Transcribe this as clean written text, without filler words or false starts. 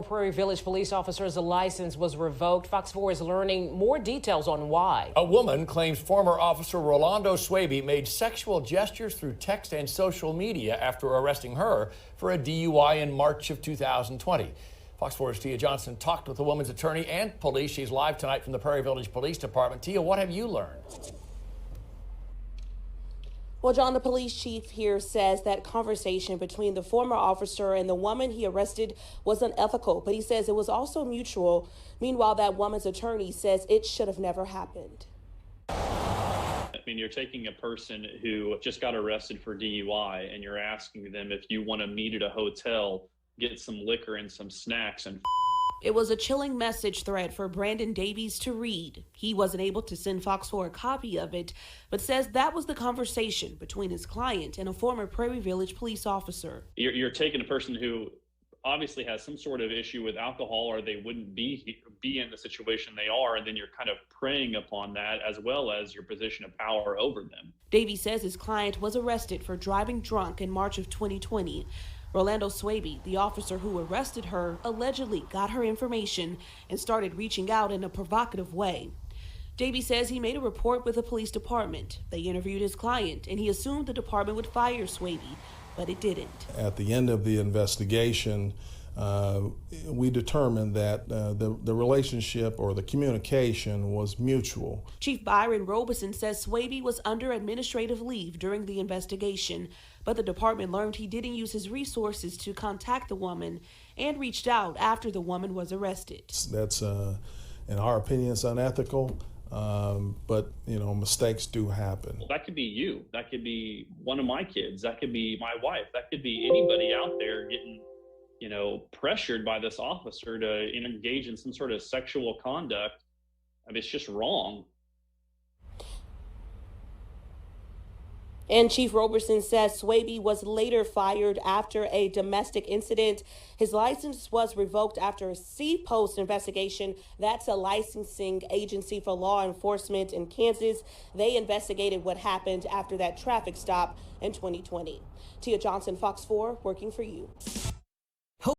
Prairie Village Police officer's license was revoked. Fox 4 is learning more details on why. A woman claims former officer Rolando Swaby made sexual gestures through text and social media after arresting her for a DUI in March of 2020. Fox 4's Tia Johnson talked with the woman's attorney and police. She's live tonight from the Prairie Village Police Department. Tia, what have you learned? Well, John, the police chief here says that conversation between the former officer and the woman he arrested was unethical, but he says it was also mutual. Meanwhile, that woman's attorney says it should have never happened. I mean, you're taking a person who just got arrested for DUI and you're asking them if you want to meet at a hotel, get some liquor and some snacks and It was a chilling message thread for Brandan Davies to read. He wasn't able to send Fox 4 a copy of it, but says that was the conversation between his client and a former Prairie Village police officer. You're taking a person who obviously has some sort of issue with alcohol or they wouldn't be in the situation they are, and then you're kind of preying upon that as well as your position of power over them. Davies says his client was arrested for driving drunk in March of 2020. Rolando Swaby, the officer who arrested her, allegedly got her information and started reaching out in a provocative way. Davies says he made a report with the police department. They interviewed his client, and he assumed the department would fire Swaby, but it didn't. At the end of the investigation, we determined that the relationship or the communication was mutual. Chief Byron Robeson says Swaby was under administrative leave during the investigation, but the department learned he didn't use his resources to contact the woman and reached out after the woman was arrested. That's, in our opinion, it's unethical, but, mistakes do happen. Well, that could be you. That could be one of my kids. That could be my wife. That could be anybody out there getting pressured by this officer to engage in some sort of sexual conduct. I mean, it's just wrong. And Chief Roberson says Swaby was later fired after a domestic incident. His license was revoked after a C-Post investigation. That's a licensing agency for law enforcement in Kansas. They investigated what happened after that traffic stop in 2020. Tia Johnson, Fox 4, working for you.